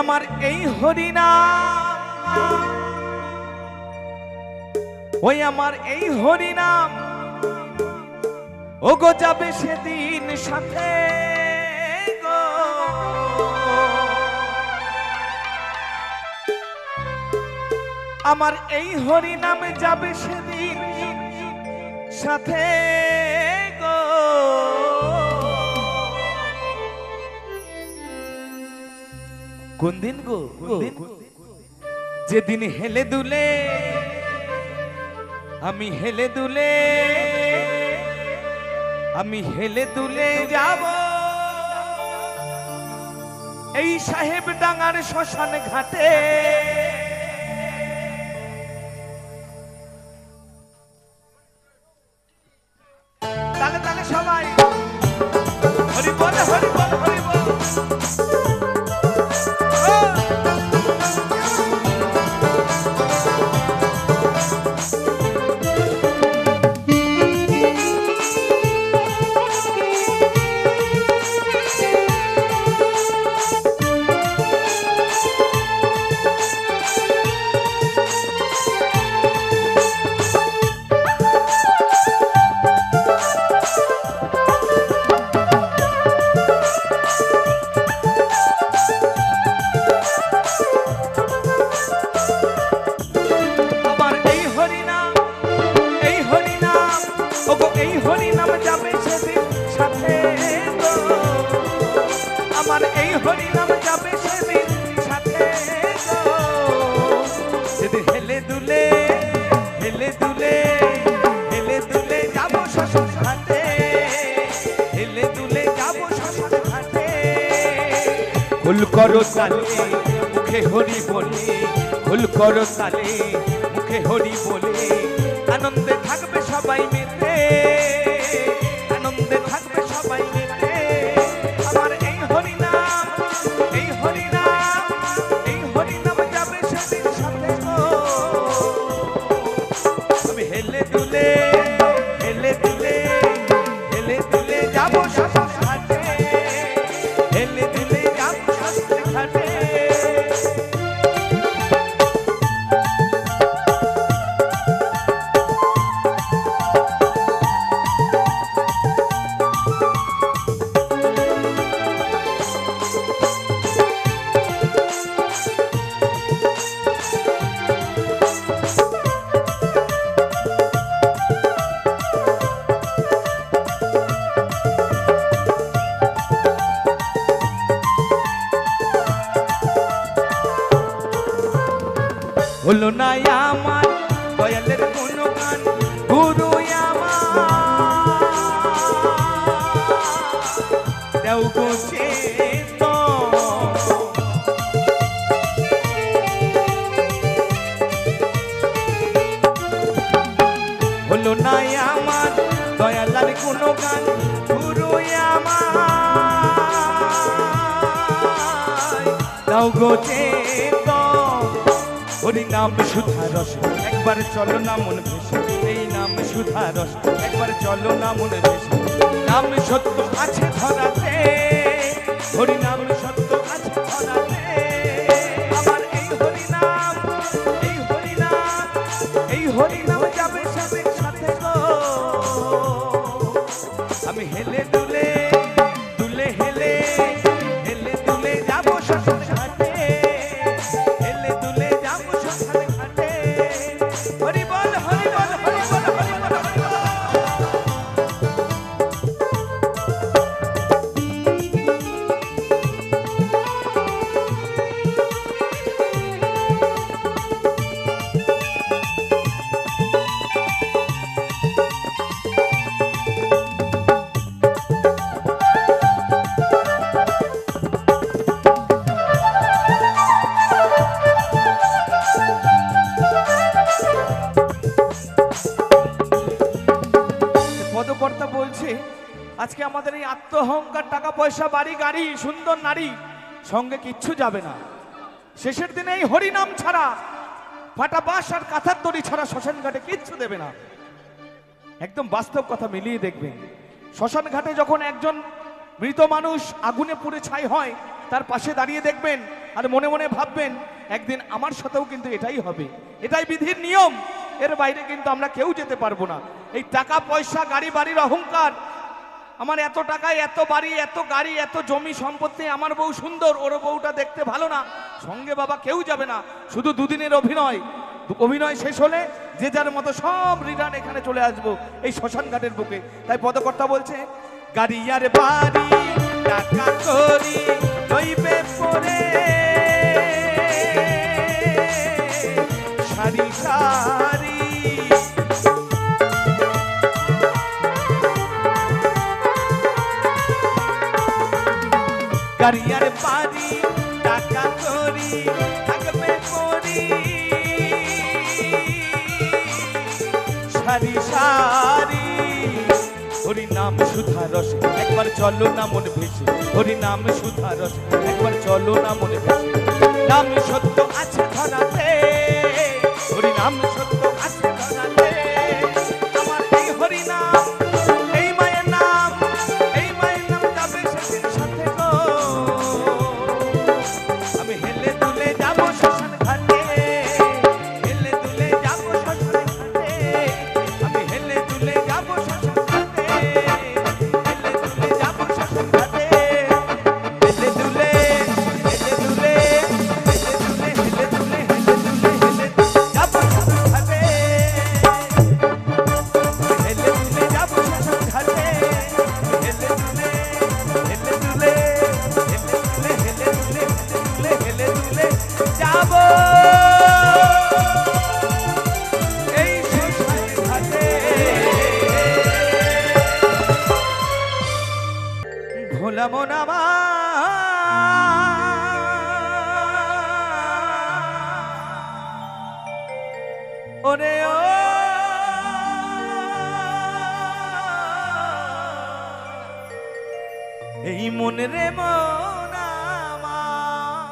আমার এই হরিনাম, ওই আমার এই হরিনাম ও গো যাবে সেদিন সাথে গো। আমার এই হরিনাম যাবে সেদিন সাথে গো। কোন দিন গো? যেদিন হেলে দুলে আমি হেলে দুলে যাব এই সাহেব ডাঙ্গার শ্মশান ঘাটে। তালে তালে সবাই হরি বল হরি বল হরি বল। আমার এই হরিনাম যাবে সেদিন সাথে গো। সেদিন হেলে দুলে যাবো শ্মশান ঘাটে, হেলে দুলে যাবো শ্মশান ঘাটে। ফুল করো তালে মুখে হরি বলে, ফুল করো তালে মুখে হরি বলে, আনন্দে থাকবে সবাই মেতে, আনন্দে থাকবে সবাই মেতে। আমার এই হরিনাম যাবে সেদিন সাথে গো। আমি হেলে দুলে যাবো শ্মশান ঘাটে, হেলে দুলে যাবো শ্মশান ঘাটে। হলো না আমার দয়ালের গুণগান গুরু আমার দেও গো হলো না আমার দয়ালের গুণগান গুরু আমার দেও গো হরি নাম সুধা রস একবার চলো না মন ভেসে, এই নাম সুধা রস একবার চলো না মন ভেসে। নাম সত্য আছে ধরাতে, হরি নাম সত্য আছে ধরাতে। আমার এই হরিনাম যাবে সেদিন সাথে গো। আমি হেলে দুলে যাবো শ্মশান ঘাটে, হেলে দুলে যাবো শ্মশান ঘাটে। হরি বল হরি বল হরি বল হরি বল হরি বল। পদকর্তা বলছে আজকে আমাদের এই আত্মহংকার, টাকা পয়সা, বাড়ি গাড়ি, সুন্দর নারী সঙ্গে কিচ্ছু যাবে না। শেষের দিনে এই হরিনাম ছাড়া, ফাটা বাঁশ আর কাঁথার দড়ি ছাড়া শ্মশান ঘাটে কিচ্ছু দেবে না। একদম বাস্তব কথা মিলিয়ে দেখবেন। শ্মশান ঘাটে যখন একজন মৃত মানুষ আগুনে পুড়ে ছাই হয়, তার পাশে দাঁড়িয়ে দেখবেন আর মনে মনে ভাববেন একদিন আমার সাথেও কিন্তু এটাই হবে, এটাই বিধির নিয়ম, এর বাইরে কিন্তু আমরা কেউ যেতে পারবো না। এই টাকা পয়সা গাড়ি বাড়ির অহংকার, আমার এত টাকায় এত বাড়ি এত গাড়ি এত জমি সম্পত্তি, আমার বউ সুন্দর ওর বউটা দেখতে ভালো না, সঙ্গে বাবা কেউ যাবে না, শুধু দুদিনের অভিনয়, অভিনয় শেষ হলে যে যার মতো সব রিটার্ন এখানে চলে আসবো এই শ্মশান ঘাটের বুকে। তাই পদকর্তা বলছে গাড়ি আর বাড়ি টাকা করি লইবে পরে সারি সারি, গাড়ি আর বাড়ি টাকা করি থাকবে পরি সারি সারি, হরি নাম সুধা রস একবার চলো না মন ভেসে, হরি নাম সুধা রস একবার চলো না মন ভেসে, নাম সত্য আছে ধরাতে, হরি নাম সত্য আছে ধরাতে, আমার এই হরি নাম এই মায়ের নাম, এই মায়ের নাম যাবে সেদিন সাথে গো, আমি হেলে দুলে যাবো শ্মশান ঘাটে, হেলে দুলে যাবো শ্মশান ঘাটে, আমি হেলে দুলে যাবো শ্মশান ঘাটে, হেলে দুলে যাবো শ্মশান ঘাটে, হেলে দুলে হেলে দুলে হেলে দুলে হেলে দুলে হেলে দুলে হেলে যাবো শ্মশান ঘাটে, হেলে দুলে যাবো শ্মশান ঘাটে, হেলে দুলে হেলে দুলে হেলে দুলে হেলে দুলে যাবো এই শ্মশান ঘাটে। ভোলা মন আমার ওরে ও এই মন রে মন আমার,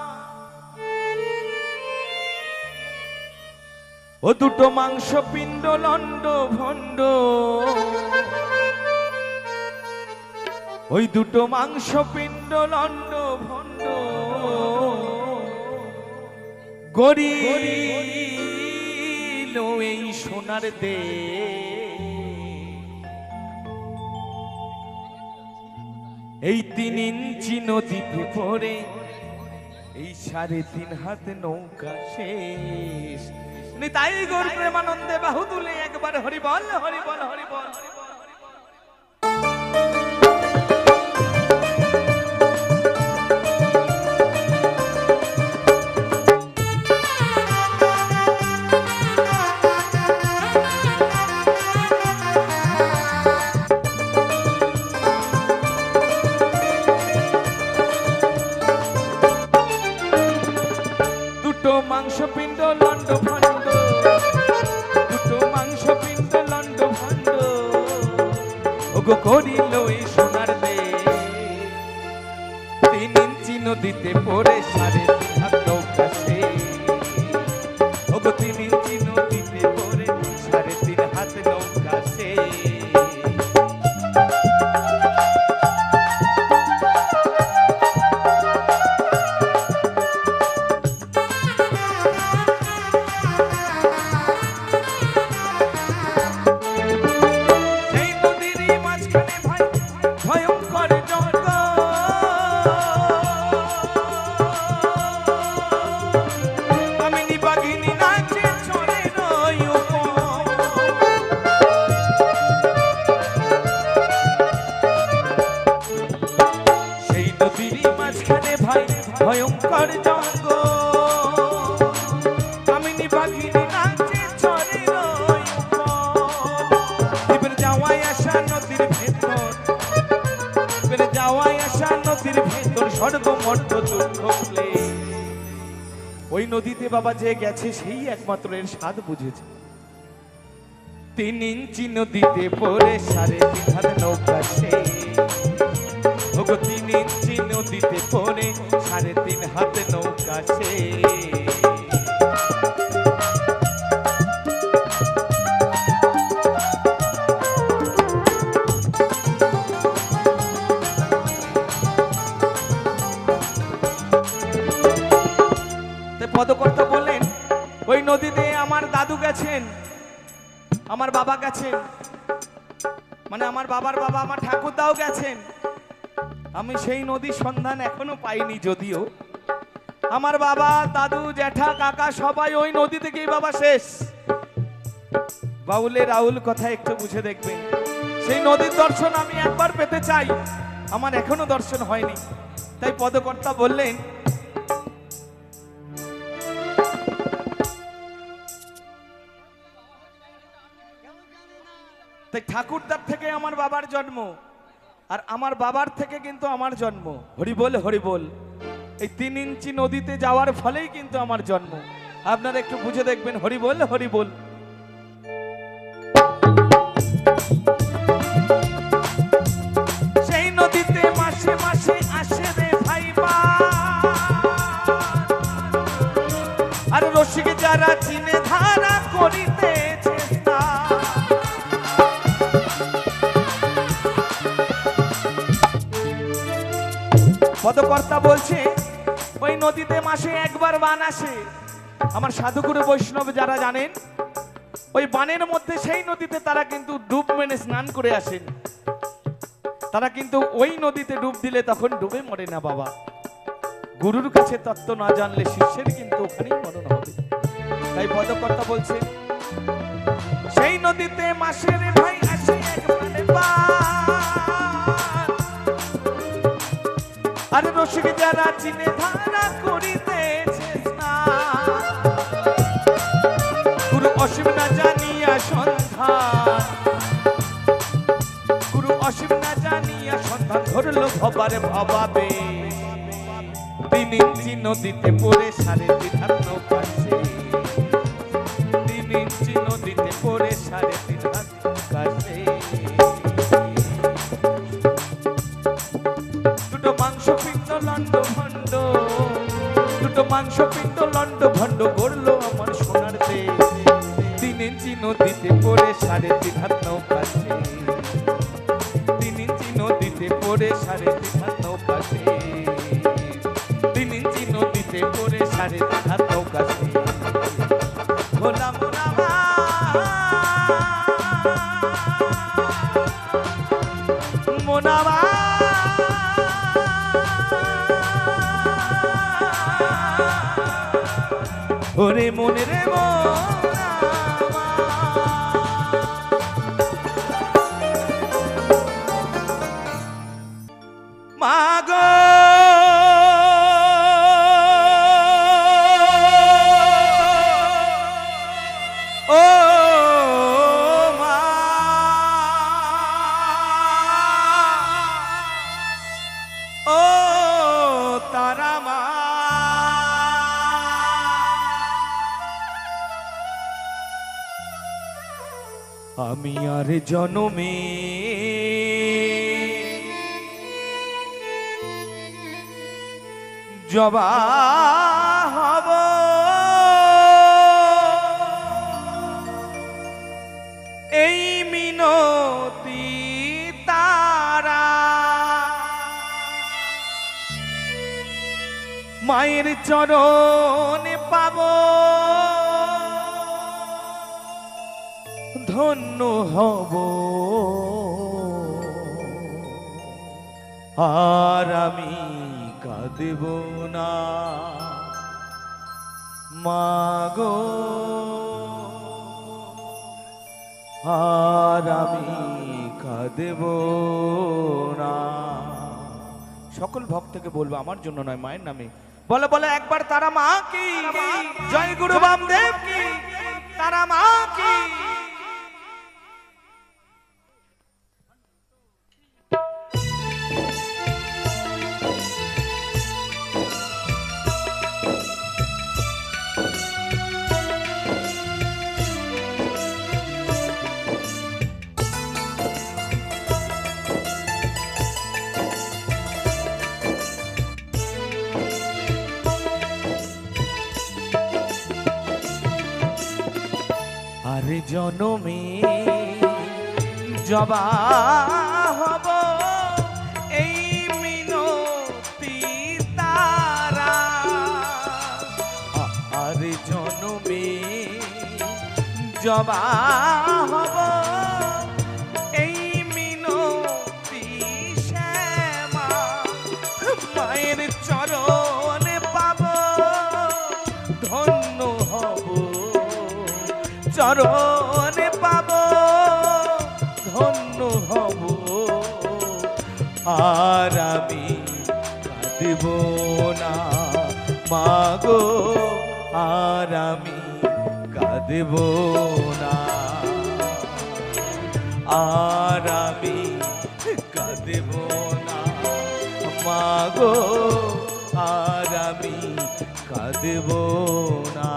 ও দুটো মাংস পিণ্ড লন্ড ভণ্ড, ওই দুটো মাংস পিণ্ড লন্ড ভণ্ড গরিল এই সোনার দে, এই 3 ইঞ্চি নদীতে পড়ে এই 3.5 হাত নৌকা শেষ, তাই গৌর প্রেমানন্দে বাহু তুলে একবার হরি বল হরি বল হরি বল। দুটো মাংস পিণ্ড লন্ড ভণ্ড, দুটো মাংস পিণ্ড লন্ড ভণ্ড, ওগো করিল এই সোনার দে, 3 ইঞ্চি নদীতে পড়ে 3.5 হাত নৌকা শেষ, ওগো 3 ইঞ্চি নদীতে পড়ে 3.5 হাত নৌকা শেষ। ভয়ঙ্কর জঙ্গ কামিনী বাঘিনী নাচে চরের এবার যাওয়াই আসা নদীর ভেতর, এবার যাওয়াই আসা নদীর ভেতর স্বর্গ মর্ত দুঃখ ভুলে, ওই নদীতে বাবা যে গেছে সেই একমাত্র এর স্বাদ বুঝেছে। 3 ইঞ্চি নদীতে পড়ে 3.5 হাত নৌকা শেষ, ওগো 3 ইঞ্চি নদীতে পড়ে 3.5 হাত নৌকা শেষ। পদকর্তা বললেন ওই নদীতে আমার দাদু গেছেন, আমার বাবা গেছেন, মানে আমার বাবার বাবা আমার ঠাকুরদাও গেছেন। আমি সেই নদীর সন্ধান এখনো পাইনি, যদিও আমার বাবা দাদু জ্যাঠা কাকা সবাই ওই নদী থেকেই বাবা শেষ। বাউলের রাউল কথা একটু বুঝে দেখবেন, সেই নদীর দর্শন আমি একবার পেতে চাই, আমার এখনো দর্শন হয়নি। তাই পদকর্তা বললেন তাই ঠাকুরদার থেকে আমার বাবার জন্ম, আর আমার বাবার থেকে কিন্তু আমার জন্ম। হরি বল হরি বল। এই 3 ইঞ্চি নদীতে যাওয়ার ফলেই কিন্তু আমার জন্ম। আপনারা একটু বুঝে দেখবেন, হরি বল হরি বল। সেই নদীতে মাসে মাসে আসে রে ভাইবা, আর রসিক যারা চিনে ধারা করিতেছে। পদকর্তা বলছে ওই নদীতে মাসে একবার বান আসে। আমার সাধুগুরু বৈষ্ণব যারা জানেন, ওই বানের মধ্যে সেই নদীতে তারা কিন্তু ডুব মেনে স্নান করে আসেন। তারা কিন্তু ওই নদীতে ডুব দিলে তখন ডুবে মরে না বাবা। গুরুর কাছে তত্ত্ব না জানলে শিষ্যের কিন্তু ওখানেই মরণ হবে। তাই পদকর্তা বলছে সেই নদীতে মাসে রে ভাই আসে একবারে বান, আর রসিক যারা চিনে ধারা করিতেছে স্নান। গুরু অসীম না জানিয়া সন্ধান, গুরু অসীম না জানিয়া সন্ধান ধরলো ভবারে ভবাবে। 3 ইঞ্চি নদীতে পড়ে 3.5 হাত নৌকাছে, 3 ইঞ্চি নদীতে পড়ে 3.5 হাত নৌকাছে। দুটো মাংস পিণ্ড লন্ড ভণ্ড, দুটো মাংস পিণ্ড লন্ড ভণ্ড গড়লো আমার সোনার দেশ। 3 ইঞ্চি নদীতে পড়ে 3.5 হাত নৌকাছে, 3 ইঞ্চি নদীতে পড়ে 3.5 হাত নৌকাছে, 3 ইঞ্চি নদীতে পড়ে 3.5 হাত নৌকাছে। ভোলা মোনা মোনাবা ওরে মনে রে মাগো ও মা, ও তারা মা, আমি আর জনমে জবা হব এই মিনতি তারা। মায়ের চরণ পাব ধন্য হব, আর আমি কাঁদব না মাগো, আর আমি কাঁদব না। সকল ভক্তকে বলবো, আমার জন্য নয়, মায়ের নামে বলে বলে একবার তারা মা কি, জয় গুরু বামদেব কি, তারা মা কি। আরে জনমে জবা হব এই মিনতি তারা, জবা হব এই মিনতি শ্যামা, মায়ের চরণে পাব ধন্য হব, চরণে পাব ধন্য হব। আর আমি কাঁদব না মাগো, আর আমি কাঁদব না, আর আমি কাঁদব না মাগো, আর আমি কাঁদব না।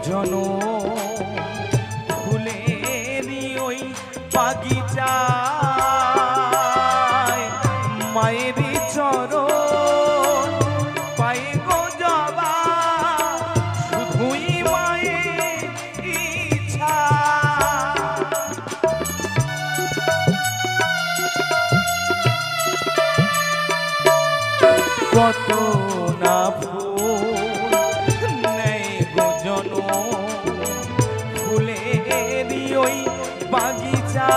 জন ফুলেরই ওই বাগিচায় মায়েরই চরণ পায়ে গো জবা, শুধুই মায়ের ইচ্ছা। কত না ফুলেরই ওই বাগিচায়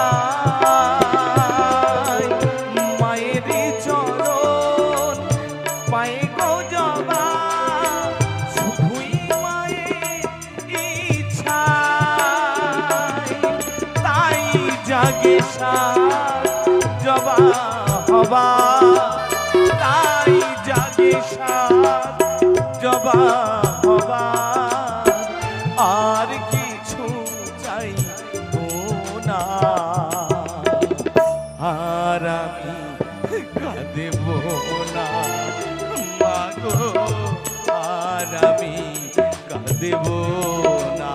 মায়েরই চরণ পায়ে গো জবা, শুধুই মায়ের ইচ্ছা। তাই জাগে সাত জবা হবা, তাই জাগে সাত জবা হবা। আর কিছু চাইব না, আর আমি কাঁদব না মাগো, আর আমি কাঁদব না।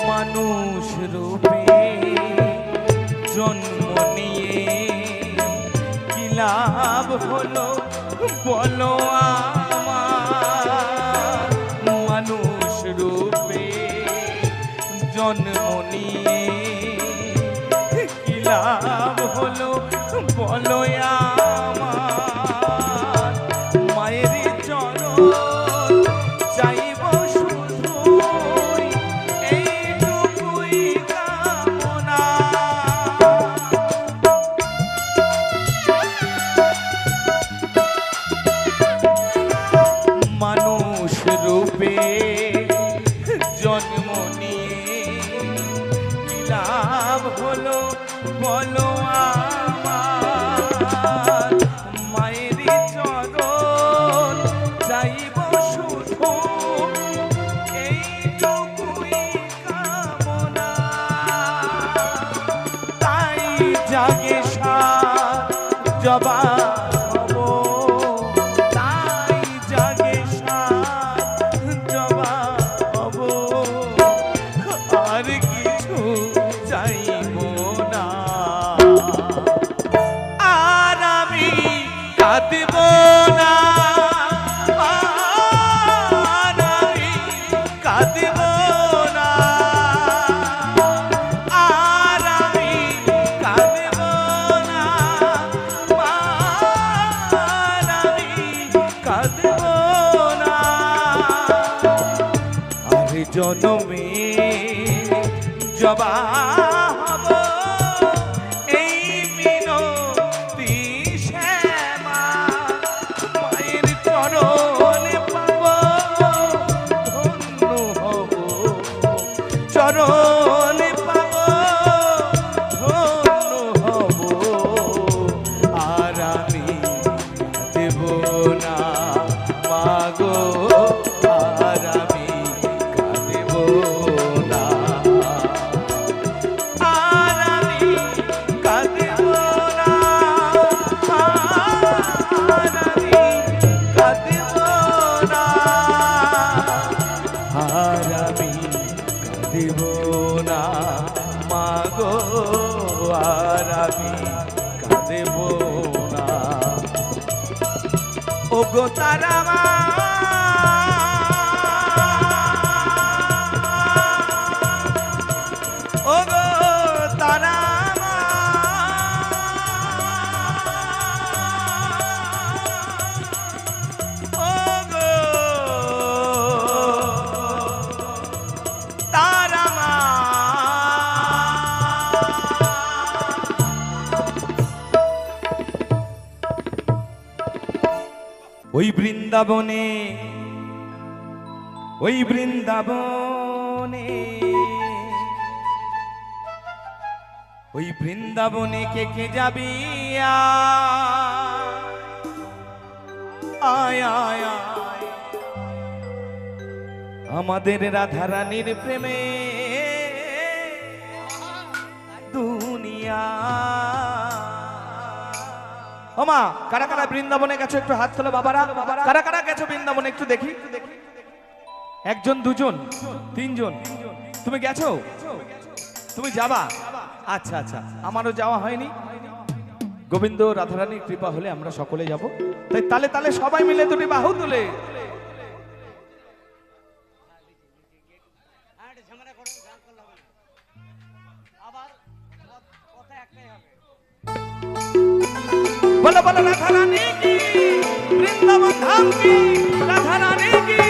মানুষ রূপে জন্ম নিয়ে কি লাভ হলো বলো আমার, মানুষ রূপে জন্ম নিয়ে কি লাভ হলো বলো আমার। মায়ের চরণ চাইব শুধুই এইটুকুই কামনা, মানুষ রূপে জন্ম নিয়ে কি লাভ হলো বলো আমার। মায়ের চরণ চাইব শুধু এইটুকুই কামনা, তাই জাগে সাত জবা হব, তাই জাগে সাত জবা হব। আর কিছু চাইব না, আর আমি কাঁদব না, আর আমি কাঁদব না, আর আমি কাঁদব না, আর আমি কাঁদব না। আর জনমে জবা হব এই মিনতি শ্যামা, মায়ের চরণে পাব ধন্য হব, চরণে পাব ধন্য হব। আর আমি দেব না। ও গো তারা মা ও গো তারা মা ও গো তারা মা ওই বৃন্দাবনে ওই বৃন্দাবনে ওই বৃন্দাবনে কে কে যাবি আয় আয় আয় আমাদের রাধারানীর প্রেমে দুনিয়া ওমা কারা কারা বৃন্দাবনে গেছো একটু হাত তোলো বাবারা কারা কারা গেছো বৃন্দাবনে একটু দেখি একজন দুজন তিনজন তুমি গেছো তুমি যাবা আচ্ছা আচ্ছা আমারও যাওয়া হয়নি গোবিন্দ রাধারানীর কৃপা হলে আমরা সকলে যাব তাই তালে তালে সবাই মিলে দুটি বাহু তুলে बोलो बोलो राधा रानी की वृंदावन धाम की राधा रानी की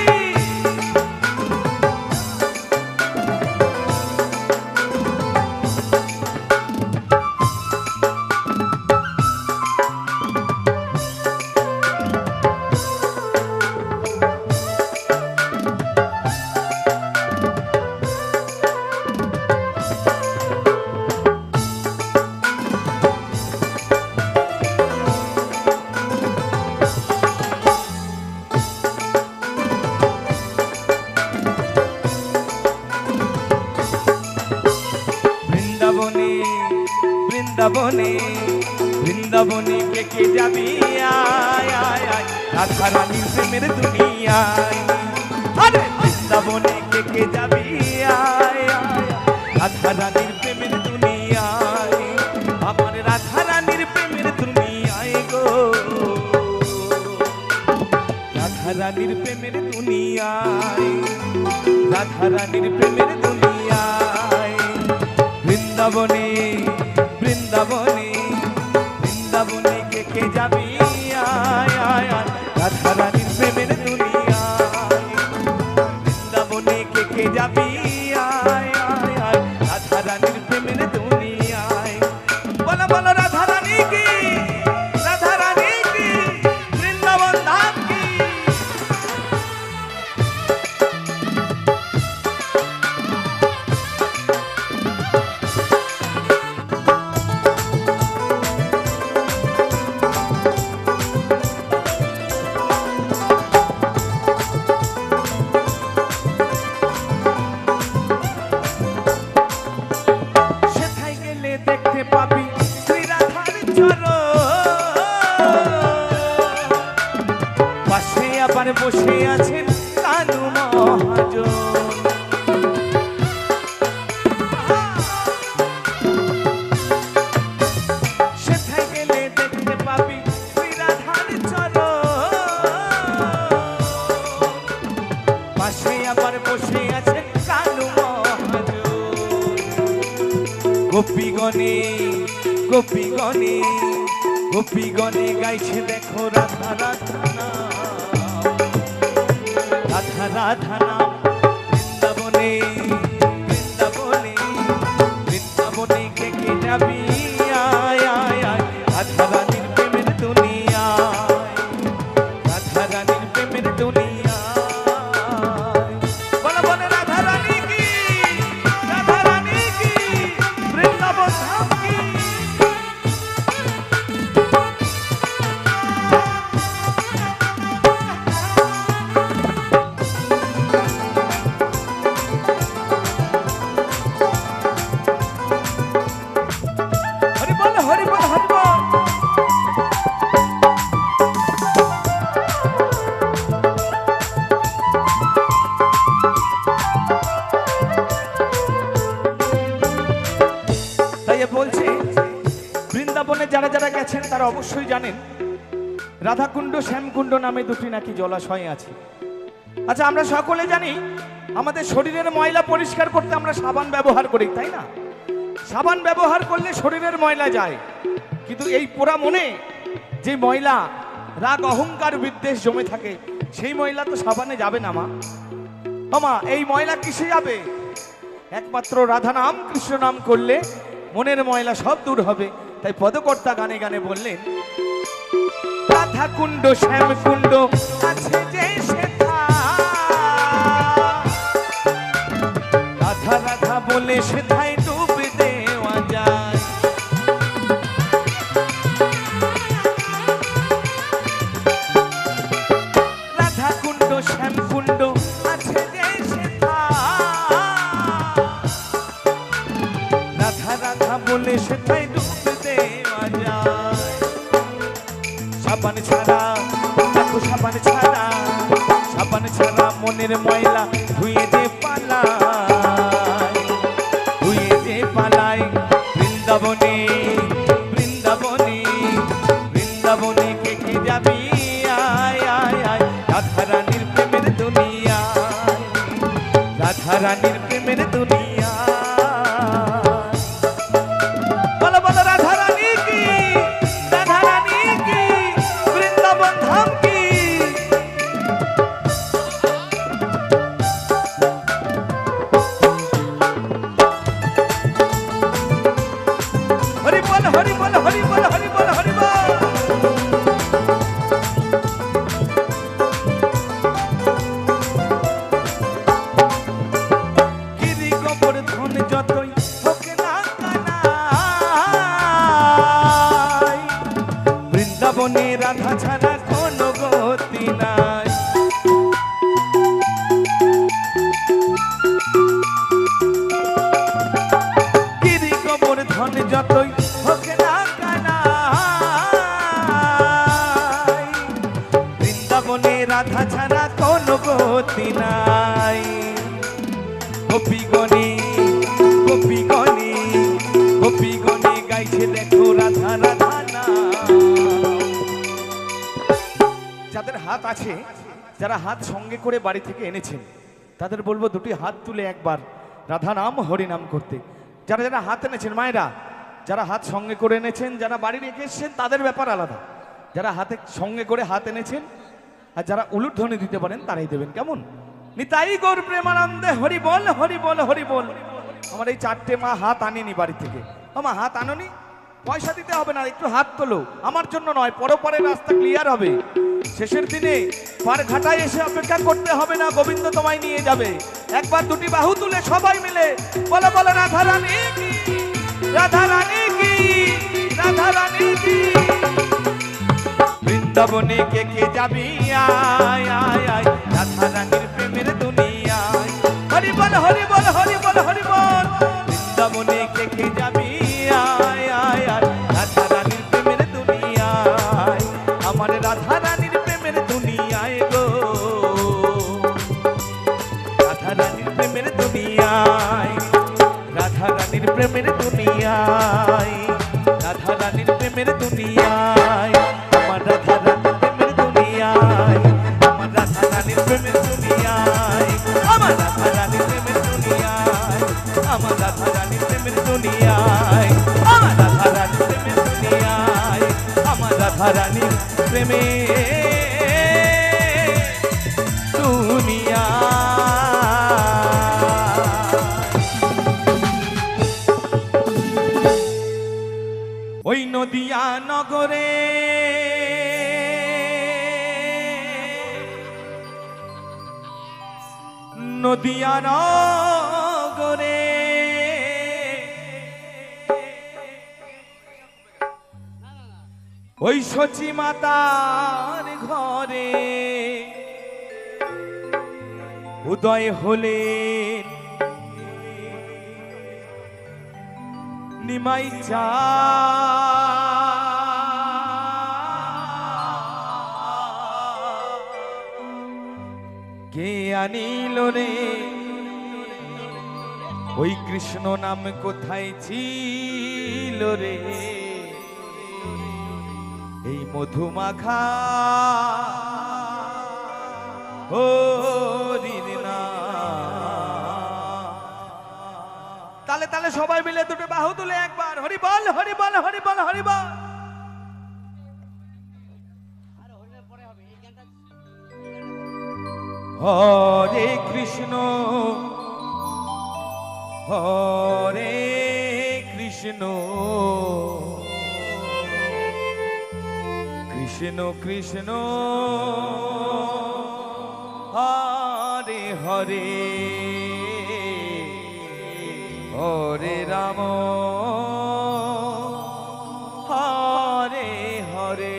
বৃন্দাবনে বৃন্দাবনে কে কে যাবি আয় আয় আয় রাধা রানীর প্রেমের দুনিয়ায় আরে বৃন্দাবনে কে কে যাবি আয় আয় রাধা রানীর প্রেমের দুনিয়ায় আমার রাধা রানীর প্রেমের দুনিয়ায় গো রাধা রানীর প্রেমের দুনিয়ায় রাধা রানীর প্রেমের দুনিয়ায় বৃন্দাবনে বৃন্দাবনে বৃন্দাবনে কে কে যাবি আয় আয় আয় রাধা রানীর প্রেমের দুনিয়ায় বৃন্দাবনে কে কে যাবি আয় আয় আয় রাধা রানীর প্রেমের দুনিয়ায় বলো বলো রাধা রানী কি রাধা রানী কি বৃন্দাবন ধাম কি পাবি শ্রী রাধার চরণ পাশে আবার বসে আছেন কানু মহাজন সেথায় গেলে দেখতে পাবি শ্রী রাধার চরণ পাশে আবার বসে আছেন কানু মহাজন গোপীগণে গোপীগণে গোপীগণে গাইছে দেখো রাধা রাধা রাধা রাধা নাম বৃন্দাবনে বৃন্দাবনে বৃন্দাবনে কে কে যাবি আয় আয় আয় রাধা রানীর প্রেমের দুনিয়ায় রাধা রানীর প্রেমের দুনিয়ায় বলো বলো রাধা রানী কি রাধা রানী কি বৃন্দাবন ধাম কি বলছি বৃন্দাবনে যারা যারা গেছেন তারা অবশ্যই জানেন রাধাকুণ্ড শ্যামকুণ্ড নামে দুটি নাকি জলাশয় আছে। আচ্ছা, আমরা সকলে জানি আমাদের শরীরের ময়লা পরিষ্কার করতে আমরা সাবান ব্যবহার করি, তাই না? সাবান ব্যবহার করলে শরীরের ময়লা যায়, কিন্তু এই পোড়া মনে যে ময়লা, রাগ অহংকার বিদ্বেষ জমে থাকে, সেই ময়লা তো সাবানে যাবে না মা। মা, এই ময়লা কিসে যাবে? একমাত্র রাধা নাম কৃষ্ণ নাম করলে মনের ময়লা সব দূর হবে। তাই পদকর্তা গানে গানে বললেন, রাধা কুণ্ড শ্যাম কুণ্ড আছে যে সেথা, রাধা রাধা বলে সেথায় ডুব দেওয়া যায়। রাধা কুণ্ড শ্যাম কুণ্ড আছে যে সেথা, রাধা রাধা বলে সেথায় ডুব দেওয়া যায়। সাবান ছাড়া, দেখো সাবান ছাড়া, সাবান ছাড়া মনের ময়লা ধুয়ে দে পালায়, ধুয়ে দে পালায়। বৃন্দাবনে বৃন্দাবনে বৃন্দাবনে কে কে যাবি, আয় আয় আয় রাধা রানীর প্রেমের দুনিয়ায়, রাধা রানীর প্রেমের দুনিয়া। বলো বলো রাধা রানী কি, রাধা রানী কি, বৃন্দাবন ধাম কি। হরি বল হরি বল হরি বল হরি বল হরি বল। গিরি গোবর্ধন যতই হোক না কানাই, বৃন্দাবনে রাধা ছাড়া কোনো গতি নাই। গিরি গোবর্ধন যতই হোক না কানাই, বৃন্দাবনে রাধা ছাড়া কোনো গতি নাই। গোপীগণে গোপীগণে গোপীগণে গাইছে দেখো রাধা রাধা নাম। যাদের হাত আছে, যারা হাত সঙ্গে করে বাড়ি থেকে এনেছেন, তাদের বলবো দুটি হাত তুলে একবার রাধা নাম হরি নাম করতে। যারা যারা হাত এনেছেন মায়েরা, যারা হাত সঙ্গে করে এনেছেন, যারা বাড়ি রেখে এসেছেন তাদের ব্যাপার আলাদা। যারা হাতে সঙ্গে করে হাত এনেছেন আর যারা উলুধ্বনি দিতে পারেন তারাই দেবেন, কেমন? নিতাই গৌর প্রেমানন্দে হরি বল হরি বল হরি বল। আমার এই চারটে মা হাত আনেনি বাড়ি থেকে। মা হাত আনোনি? পয়সা দিতে হবে না, একটু হাত তোলো। আমার জন্য নয়, পরপরের রাস্তা ক্লিয়ার হবে। শেষের দিনে পার ঘাটায় এসে অপেক্ষা করতে হবে না, গোবিন্দ তোমায় নিয়ে যাবে। একবার দুটি বাহু তুলে সবাই মিলে বলে বলে রাধা রানী কি, রাধা রানী কি, রাধা রানী কি। বৃন্দাবনে কে কে যাবি, আয় আয় আয় রাধা রানীর প্রেমের দুনিয়ায়। হরি বল হরি বল হরি বল হরি বল। বৃন্দাবনে কে কে যাবি, আয় আয় আয় রাধা রানীর প্রেমের দুনিয়ায়। আমার রাধা রানীর প্রেমের দুনিয়ায় গো, রাধা রানীর প্রেমের দুনিয়ায়, রাধা রানীর প্রেমের দুনিয়ায়, রাধা রানীর প্রেমের দুনিয়ায়। আমার রাধা রানীর প্রেমের দুনিয়ায়, আমার রাধা রানীর প্রেমের দুনিয়ায়, আমার রাধা রানীর প্রেমের দুনিয়ায়, আমার রাধা রানীর প্রেমের দুনিয়ায়, আমার রাধা রানীর প্রেমের দুনিয়ায়, আমার রাধা রানীর প্রেমের দুনিয়া। ওই নদিয়া নগরে নদিয়া নগরে ওই সচী মাতার ঘরে উদয় হলেন নিমাই চা। কে আনিল রে ওই কৃষ্ণ নাম কোথায় ছিল রে, এই মধুমাখা হরির নাম। তালে তালে সবাই মিলে দুটো বাহু তুলে একবার হরি বল হরি বল হরি বল হরি বল। হরে কৃষ্ণ হরে কৃষ্ণ কৃষ্ণ কৃষ্ণ হরে হরে হরে রাম হরে হরে।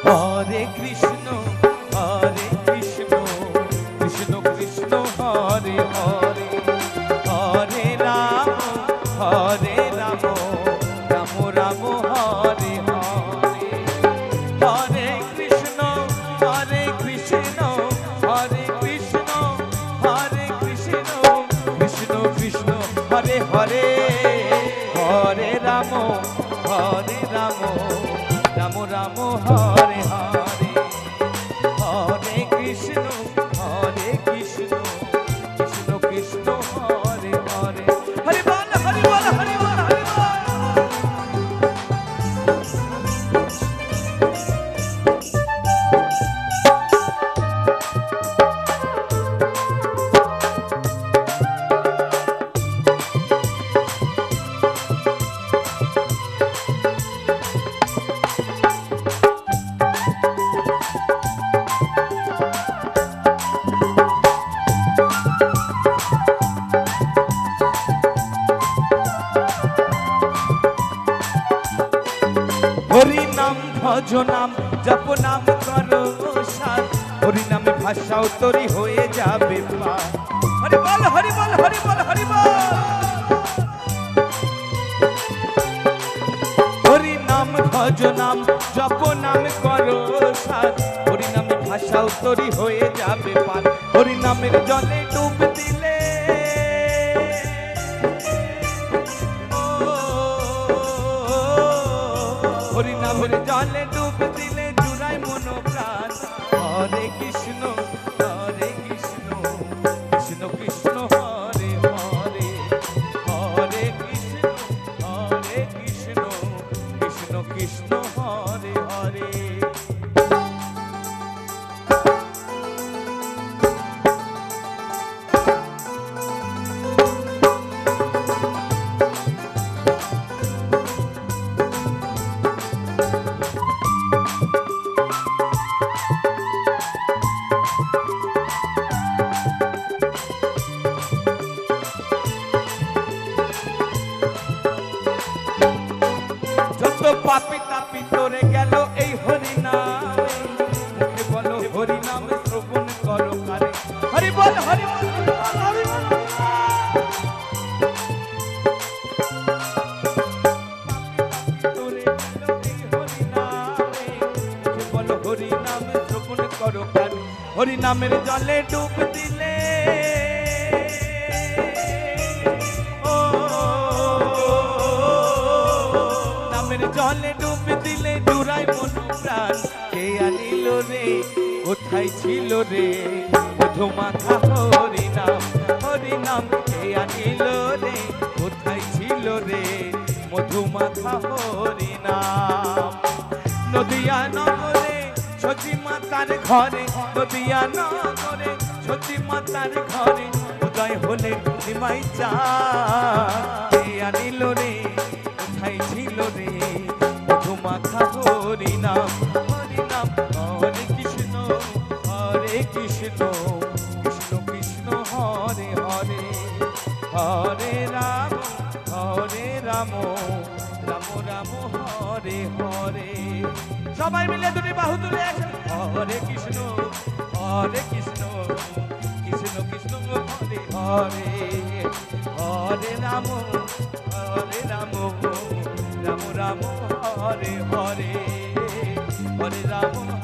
হরে কৃষ্ণ হরে কৃষ্ণ কৃষ্ণ কৃষ্ণ হরে হরে হরে রাম রাম রাম হরে হরে হরে কৃষ্ণ কৃষ্ণ কৃষ্ণ কৃষ্ণ হরে হরে হরে রাম রাম রাম হরে হরে হরে কৃষ্ণ কৃষ্ণ কৃষ্ণ হরে হরে হরি বল হরি বল হরি বল হরি বল। হরি নাম ভজ নাম জপ নাম করো সার হরি নামে ভাষাও তরি হয়ে যাবে পার। হরি বল হরি বল হরি বল হরি বল। হরি নাম ভজ নাম জপ নাম করো সার হরি নামে ভাষাও তরি হয়ে যাবে পার। হরি নামের জলে ডুব দিলে হরি নামের জলে ডুব দিলে জুড়াই মন প্রাণ। হরে কৃষ্ণ কৃষ্ণ কৃষ্ণ হরে হরে হরে কৃষ্ণ কৃষ্ণ কৃষ্ণ হরে হরে। পাপি তাপি তোরে গেল এই হরি নামে মুখে বলো হরি নামে শ্রবণ করো কারে। হরি বল হরি বল হরি বল। তোরে গেল এই হরি নামে মুখে বলো হরি নামে শ্রবণ করো কারে। হরি নামের জলে ডুব দিলে জলে ডুব দিলে জুড়াই মন প্রাণ। কে আনিল রে কোথায় ছিল রে মধুমাখা হরি নাম কে আনিল রে কোথায় ছিল রে মধুমাখা হরি নাম। নদিয়া নগরে সতী মাতার ঘরে নদিয়া নগরে সতী মাতার ঘরে উদয় হলে নিমাই চাঁদ। কে আনিল রে কোথায় ছিল রে মধুমাখা হরি নাম হরে কৃষ্ণ কৃষ্ণ কৃষ্ণ হরে হরে হরে রাম রাম রাম হরে হরে। সবাই মিলে দুটি বাহু তুলে হরে কৃষ্ণ কৃষ্ণ কৃষ্ণ হরে হরে হরে রাম রাম রাম হরে হরে হরে রাম